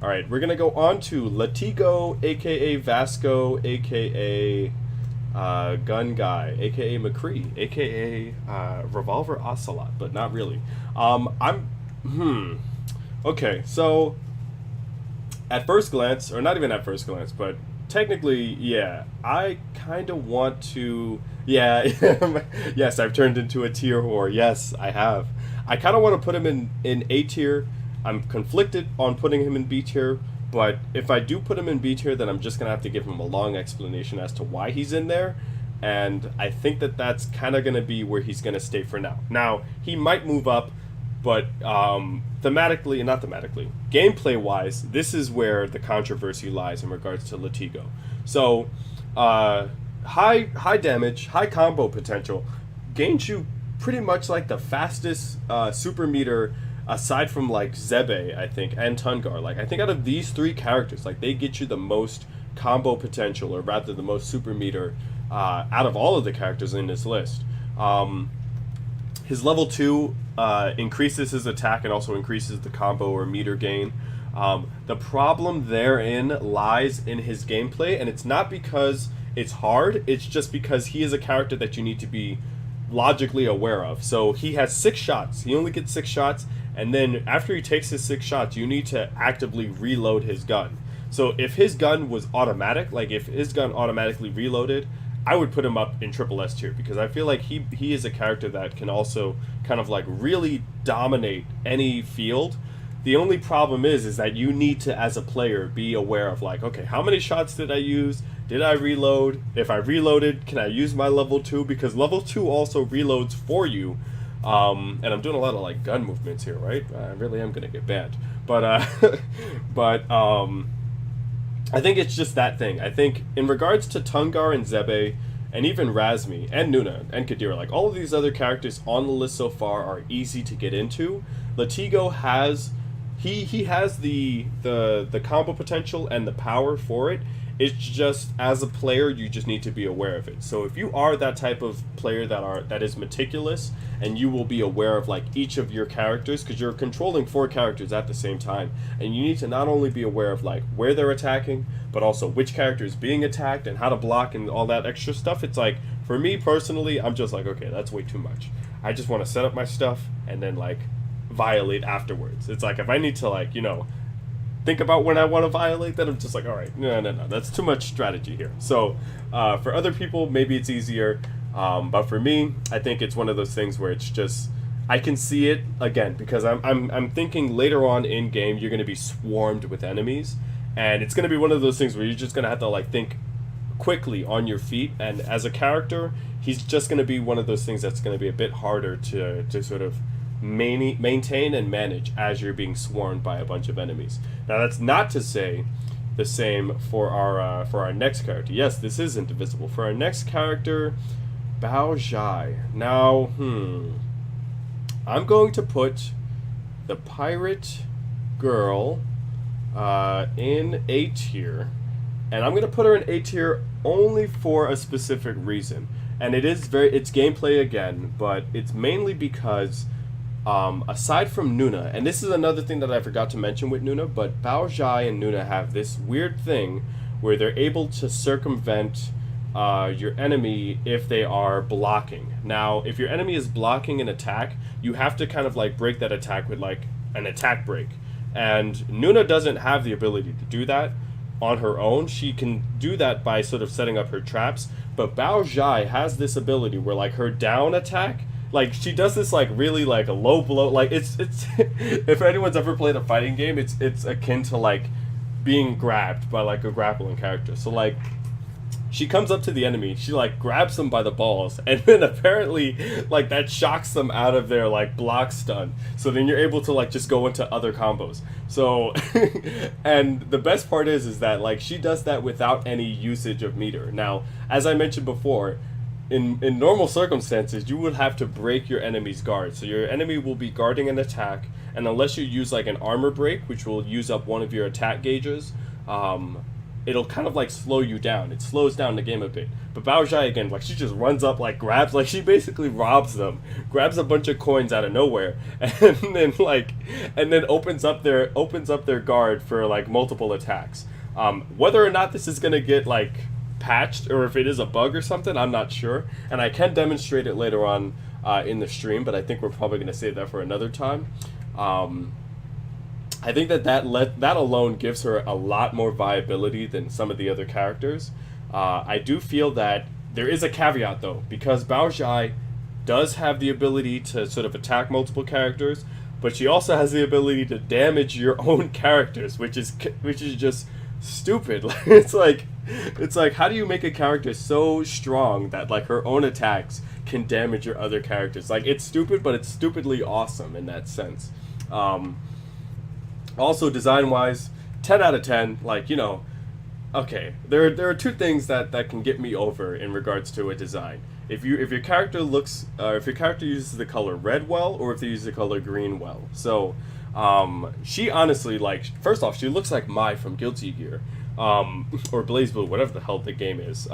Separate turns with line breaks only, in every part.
All right, we're gonna go on to Latigo, aka Vasco, aka Gun Guy, aka McCree, aka Revolver Ocelot, but not really. I'm okay. So at first glance, or not even at first glance, but technically, yeah, I kind of want to. Yeah, yes, I've turned into a tier whore. Yes, I have. I kind of want to put him in A tier. I'm conflicted on putting him in B tier, but if I do put him in B tier, then I'm just gonna have to give him a long explanation as to why he's in there, and I think that that's kind of gonna be where he's gonna stay for now. Now he might move up, but thematically, not thematically, gameplay wise, this is where the controversy lies in regards to Latigo. So, high damage, high combo potential, gains you pretty much like the fastest super meter aside from like Zebe, I think, and Tungar. Like I think out of these three characters, like they get you the most combo potential, or rather the most super meter out of all of the characters in this list. His level 2 increases his attack and also increases the combo or meter gain. The problem therein lies in his gameplay, and it's not because it's hard, it's just because he is a character that you need to be logically aware of. So he has 6 shots. He only gets 6 shots, and then after he takes his 6 shots, you need to actively reload his gun. So if his gun was automatic, like if his gun automatically reloaded, I would put him up in triple S tier, because I feel like he is a character that can also kind of like really dominate any field. The only problem is that you need to, as a player, be aware of like, okay, how many shots did I use? Did I reload? If I reloaded, can I use my level 2? Because level 2 also reloads for you. And I'm doing a lot of like gun movements here, right? I really am gonna get banned. But but I think it's just that thing. I think in regards to Tungar and Zebe, and even Razmi and Nuna and Kadira, like all of these other characters on the list so far are easy to get into. Latigo has he has the combo potential and the power for it. It's just, as a player, you just need to be aware of it. So if you are that type of player that is meticulous, and you will be aware of like each of your characters, because you're controlling 4 characters at the same time, and you need to not only be aware of like where they're attacking, but also which character is being attacked and how to block and all that extra stuff. It's like, for me personally, I'm just like, okay, that's way too much. I just want to set up my stuff and then like violate afterwards. It's like if I need to like, think about when I want to violate, then I'm just like, all right, no, that's too much strategy here. So for other people, maybe it's easier, but for me, I think it's one of those things where it's just, I can see it again, because I'm thinking later on in game you're going to be swarmed with enemies, and it's going to be one of those things where you're just going to have to like think quickly on your feet, and as a character, he's just going to be one of those things that's going to be a bit harder to sort of maintain and manage as you're being swarmed by a bunch of enemies. Now that's not to say the same for our next character. Yes, this is Indivisible. For our next character, Bao Zhai. Now, I'm going to put the pirate girl in A tier, and I'm going to put her in A tier only for a specific reason. And it's gameplay again, but it's mainly because aside from Nuna, and this is another thing that I forgot to mention with Nuna, but Bao Zhai and Nuna have this weird thing where they're able to circumvent your enemy if they are blocking. Now, if your enemy is blocking an attack, you have to kind of like break that attack with like an attack break. And Nuna doesn't have the ability to do that on her own. She can do that by sort of setting up her traps, but Bao Zhai has this ability where like her down attack, like she does this like really like a low blow, like it's if anyone's ever played a fighting game, it's akin to like being grabbed by like a grappling character. So like she comes up to the enemy, she like grabs them by the balls, and then apparently like that shocks them out of their like block stun. So then you're able to like just go into other combos. So and the best part is that like she does that without any usage of meter. Now, as I mentioned before, in normal circumstances, you would have to break your enemy's guard. So your enemy will be guarding an attack, and unless you use like an armor break, which will use up one of your attack gauges, it'll kind of like slow you down. It slows down the game a bit. But Bao Zhai again, like she just runs up, like grabs, like she basically robs them, grabs a bunch of coins out of nowhere, and then opens up their guard for like multiple attacks. Whether or not this is gonna get like patched or if it is a bug or something, I'm not sure, and I can demonstrate it later on in the stream. But I think we're probably gonna save that for another time. I think that alone gives her a lot more viability than some of the other characters. I do feel that there is a caveat though, because Bao Zhai does have the ability to sort of attack multiple characters, but she also has the ability to damage your own characters, which is just stupid. it's like how do you make a character so strong that like her own attacks can damage your other characters? Like, it's stupid, but it's stupidly awesome in that sense. Also, design-wise, 10 out of 10. Like, you know, okay, there are two things that can get me over in regards to a design. If your character uses the color red well, or if they use the color green well. So, she honestly, like, first off, she looks like Mai from Guilty Gear, or BlazBlue, whatever the hell the game is.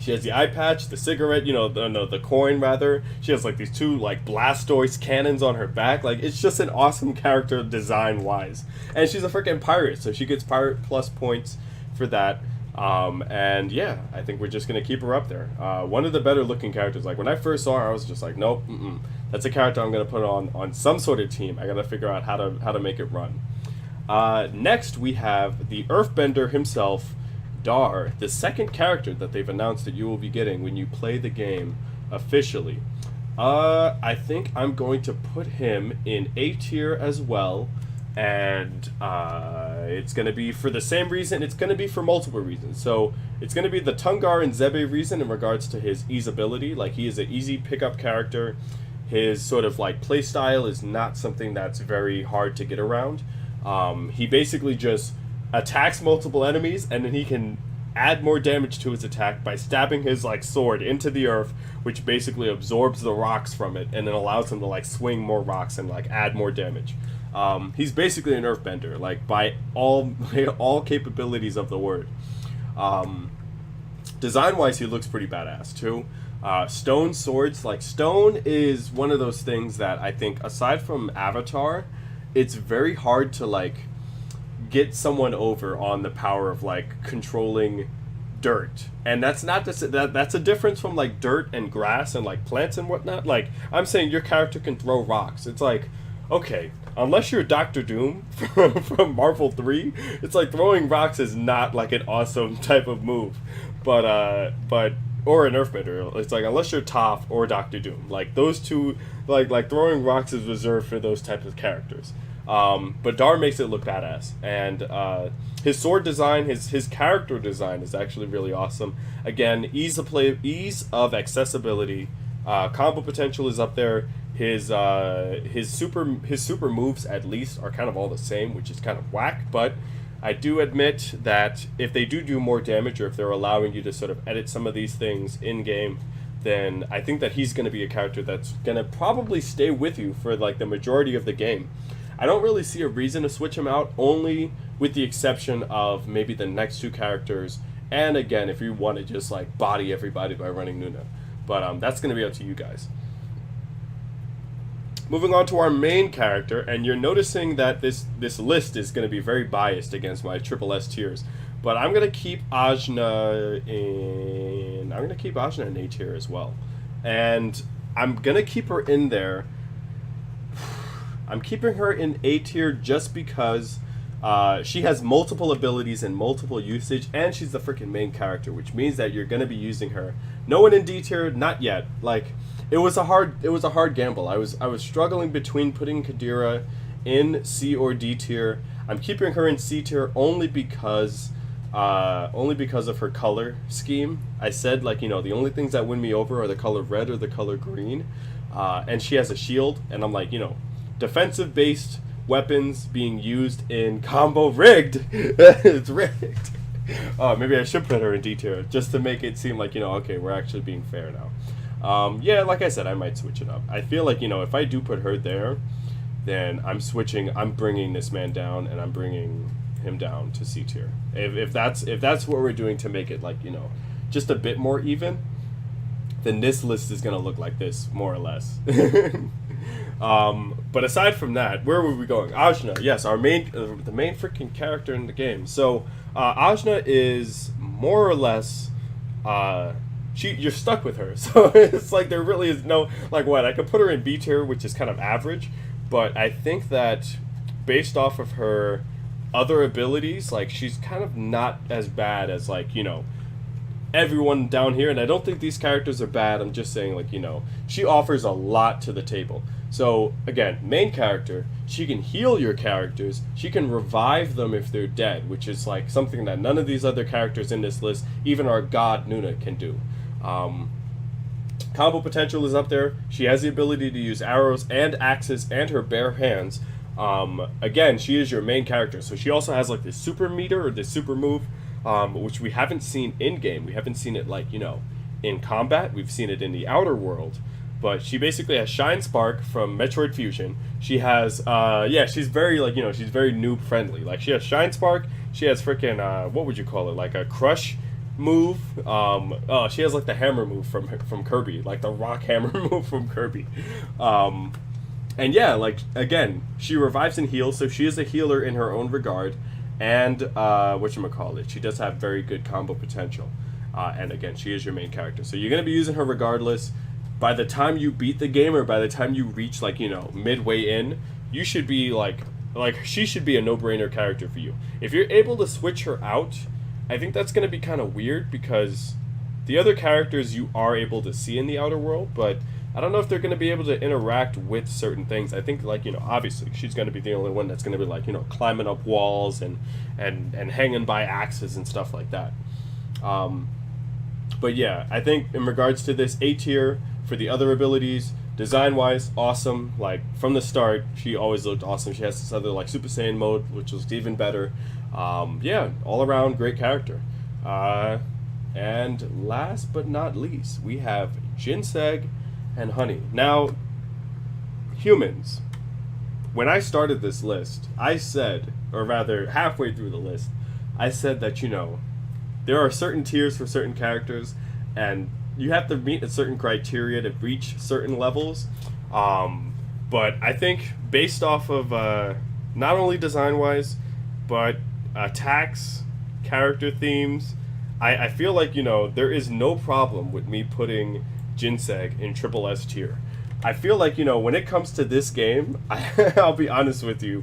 She has the eye patch, the cigarette, you know, the coin rather. She has like these two like Blastoise cannons on her back. Like, it's just an awesome character design wise. And she's a freaking pirate, so she gets pirate plus points for that. And yeah, I think we're just gonna keep her up there. One of the better looking characters. Like, when I first saw her, I was just like, nope, that's a character I'm gonna put on some sort of team. I gotta figure out how to make it run. Next we have the Earthbender himself, Dar, the second character that they've announced that you will be getting when you play the game officially. I think I'm going to put him in A tier as well, and it's going to be for the same reason. It's going to be for multiple reasons. So it's going to be the Tungar and Zebe reason in regards to his easeability. Like, he is an easy pickup character. His sort of like play style is not something that's very hard to get around. He basically just attacks multiple enemies, and then he can add more damage to his attack by stabbing his like sword into the earth, which basically absorbs the rocks from it and then allows him to like swing more rocks and like add more damage. He's basically an earthbender, like by all capabilities of the word. Design wise, he looks pretty badass too. Stone swords, like, stone is one of those things that I think, aside from Avatar, it's very hard to like get someone over on the power of like controlling dirt. And that's not that's a difference from like dirt and grass and like plants and whatnot. Like, I'm saying your character can throw rocks. It's like, okay, unless you're Doctor Doom from Marvel 3, it's like throwing rocks is not like an awesome type of move. But or an Earthbender, it's like, unless you're Toph or Doctor Doom, like those two, like throwing rocks is reserved for those types of characters. But Dar makes it look badass, and his sword design, his character design is actually really awesome. Again, ease of accessibility, combo potential is up there. His super moves at least are kind of all the same, which is kind of whack. But I do admit that if they do more damage, or if they're allowing you to sort of edit some of these things in game, then I think that he's going to be a character that's going to probably stay with you for like the majority of the game. I don't really see a reason to switch him out, only with the exception of maybe the next two characters, and again, if you want to just like body everybody by running Nuna. But that's going to be up to you guys. Moving on to our main character, and you're noticing that this list is going to be very biased against my triple S tiers, but I'm going to keep Ajna in A tier as well, and I'm going to keep her in there. I'm keeping her in A tier just because she has multiple abilities and multiple usage, and she's the freaking main character, which means that you're going to be using her. No one in D tier, not yet. Like, it was a hard gamble. I was struggling between putting Kadira in C or D tier. I'm keeping her in C tier only because of her color scheme. I said, like, you know, the only things that win me over are the color red or the color green, and she has a shield, and I'm like, you know, defensive based weapons being used in combo rigged. It's rigged. Maybe I should put her in D tier just to make it seem like, you know, okay, we're actually being fair now. Yeah, like I said, I might switch it up. I feel like, you know, if I do put her there, then I'm bringing this man down, and I'm bringing him down to C tier. If that's what we're doing to make it like, you know, just a bit more even, then this list is gonna look like this more or less. But aside from that, where were we going? Ajna, yes, our main the main freaking character in the game. So Ajna is more or less you're stuck with her. So it's like there really is no, like, what, I could put her in B tier, which is kind of average, but I think that based off of her other abilities, like, she's kind of not as bad as, like, you know, everyone down here. And I don't think these characters are bad. I'm just saying, like, you know, she offers a lot to the table. So again, main character, she can heal your characters, she can revive them if they're dead, which is like something that none of these other characters in this list, even our god Nuna, can do. Combo potential is up there. She has the ability to use arrows and axes and her bare hands. Again, she is your main character, so she also has like this super meter or this super move, which we haven't seen in game. We haven't seen it, like, you know, in combat. We've seen it in the outer world. But she basically has Shine Spark from Metroid Fusion. She has, she's very, like, you know, she's very noob friendly. Like, she has Shine Spark. She has freaking, what would you call it? Like a Crush move. She has like the hammer move from Kirby, like the rock hammer move from Kirby. And yeah, like, again, she revives and heals, so she is a healer in her own regard. And whatchamacallit, she does have very good combo potential. And again, she is your main character, so you're gonna be using her regardless. By the time you beat the game, or by the time you reach, like, you know, midway in, you should be like she should be a no-brainer character for you. If you're able to switch her out, I think that's going to be kind of weird, because the other characters you are able to see in the outer world, but I don't know if they're going to be able to interact with certain things. I think, like, you know, obviously she's going to be the only one that's going to be, like, you know, climbing up walls and hanging by axes and stuff like that. But yeah, I think in regards to this A tier, for the other abilities, design-wise, awesome. Like, from the start, she always looked awesome. She has this other, like, Super Saiyan mode, which was even better. Yeah, all-around great character. And last but not least, we have Jinseg and Honey. Now, humans, when I started this list, I said, or rather, halfway through the list, I said that, you know, there are certain tiers for certain characters, and you have to meet a certain criteria to reach certain levels. But I think based off of not only design-wise, but attacks, character themes, I feel like, you know, there is no problem with me putting Jinseg in triple S tier. I feel like, you know, when it comes to this game, I'll be honest with you,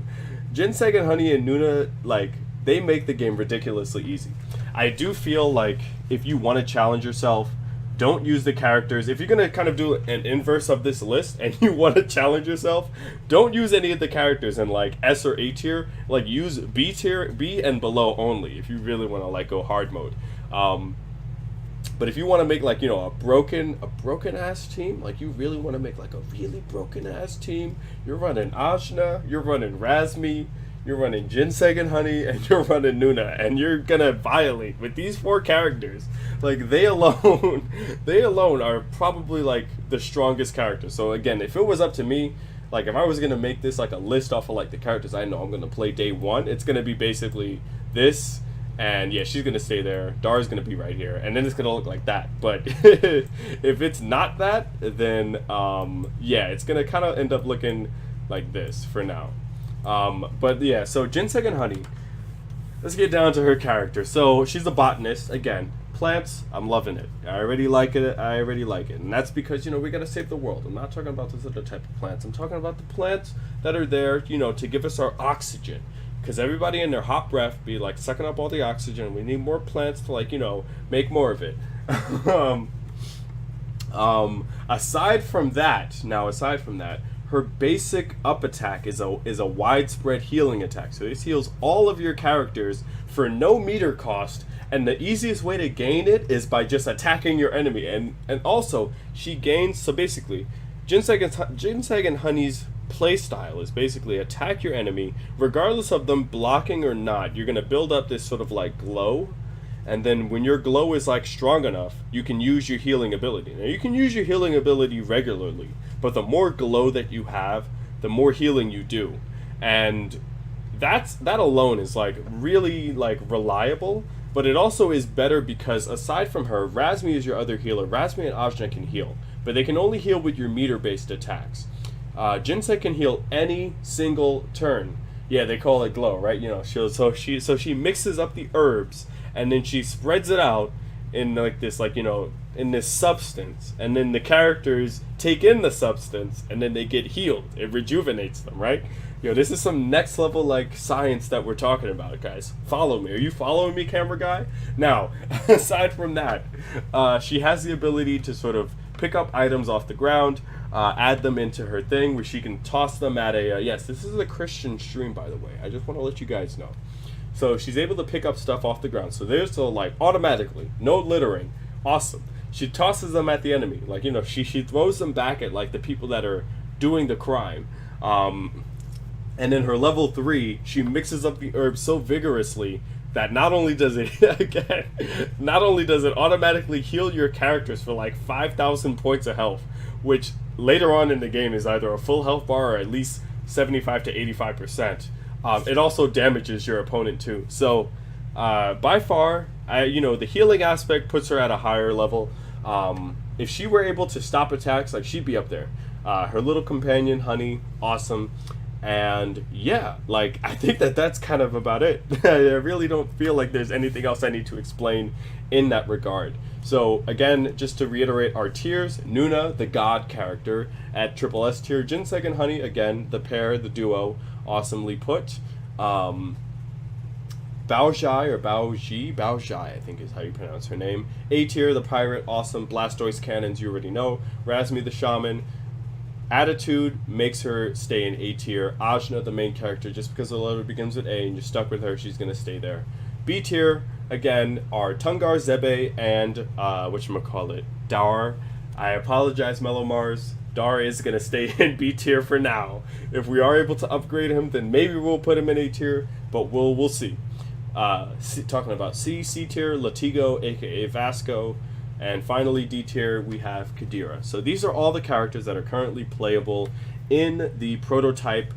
Jinseg and Honey and Nuna, like, they make the game ridiculously easy. I do feel like if you want to challenge yourself, don't use the characters. If you're going to kind of do an inverse of this list and you want to challenge yourself, don't use any of the characters in, like, S or A tier. Like, use B tier, B and below only, if you really want to, like, go hard mode. But if you want to make, like, you know, a broken ass team, like, you really want to make, like, a really broken ass team, you're running Ajna, you're running Razmi, you're running Jinseg and Honey, and you're running Nuna, and you're gonna violate with these 4 characters. Like, they alone are probably, like, the strongest characters. So again, if it was up to me, like, if I was gonna make this like a list off of, like, the characters I know I'm gonna play day 1, it's gonna be basically this, and yeah, she's gonna stay there, Dara's gonna be right here, and then it's gonna look like that. But if it's not that, then yeah, it's gonna kind of end up looking like this for now. But yeah, so Jinseg and Honey, let's get down to her character. So she's a botanist. Again, plants, I'm loving it. I already like it. And that's because, you know, we gotta save the world. I'm not talking about this other type of plants. I'm talking about the plants that are there, you know, to give us our oxygen. Because everybody in their hot breath be, like, sucking up all the oxygen. We need more plants to, like, you know, make more of it. Aside from that, her basic up attack is a widespread healing attack. So this heals all of your characters for no meter cost, and the easiest way to gain it is by just attacking your enemy. And also, she gains, so basically, Jinseg and Honey's playstyle is basically attack your enemy, regardless of them blocking or not. You're going to build up this sort of, like, glow, and then when your glow is, like, strong enough, you can use your healing ability. Now, you can use your healing ability regularly, but the more glow that you have, the more healing you do. And that alone is like really like reliable. But it also is better because aside from her, Razmi is your other healer. Razmi and Ozma can heal, but they can only heal with your meter-based attacks. Jinsei can heal any single turn. Yeah, they call it glow, right? You know, she mixes up the herbs and then she spreads it out in like this, like, you know, in this substance, and then the characters take in the substance and then they get healed. It rejuvenates them, right? You know, this is some next level like science that we're talking about, guys. Follow me. Are you following me, camera guy? Now, aside from that, she has the ability to sort of pick up items off the ground, add them into her thing where she can toss them at a yes, this is a Christian stream, by the way. I just want to let you guys know. So she's able to pick up stuff off the ground. So there's the like automatically, no littering. Awesome. She tosses them at the enemy. Like, you know, she throws them back at like the people that are doing the crime. And in her level 3, she mixes up the herbs so vigorously that not only does it automatically heal your characters for like 5,000 points of health, which later on in the game is either a full health bar or at least 75 to 85%. It also damages your opponent too. So by far, the healing aspect puts her at a higher level. If she were able to stop attacks, like, she'd be up there. Her little companion, Honey, awesome. And yeah, like, I think that's kind of about it. I really don't feel like there's anything else I need to explain in that regard. So again, just to reiterate our tiers: Nuna, the god character, at triple S tier. Jinsei and Honey, again, the pair, the duo, awesomely put. Baozhai, I think is how you pronounce her name. A tier, the pirate, awesome. Blastoise cannons, you already know. Razmi, the shaman. Attitude makes her stay in A tier. Ajna, the main character, just because the letter begins with A and you're stuck with her, she's going to stay there. B tier, again, are Tungar, Zebe, and Dar. I apologize, Mellow Mars. Dar is going to stay in B tier for now. If we are able to upgrade him, then maybe we'll put him in A tier, but we'll see. Talking about C tier, Latigo, aka Vasco. And finally, D tier, we have Kadira. So these are all the characters that are currently playable in the prototype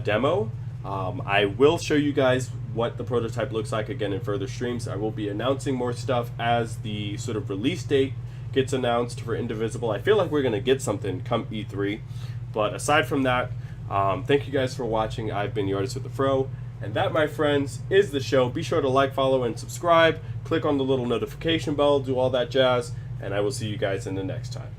demo. I will show you guys what the prototype looks like again in further streams. I will be announcing more stuff as the sort of release date gets announced for Indivisible. I feel like we're going to get something come E3. But aside from that, thank you guys for watching. I've been the ArtistWithAfro. And that, my friends, is the show. Be sure to like, follow, and subscribe. Click on the little notification bell, do all that jazz, and I will see you guys in the next time.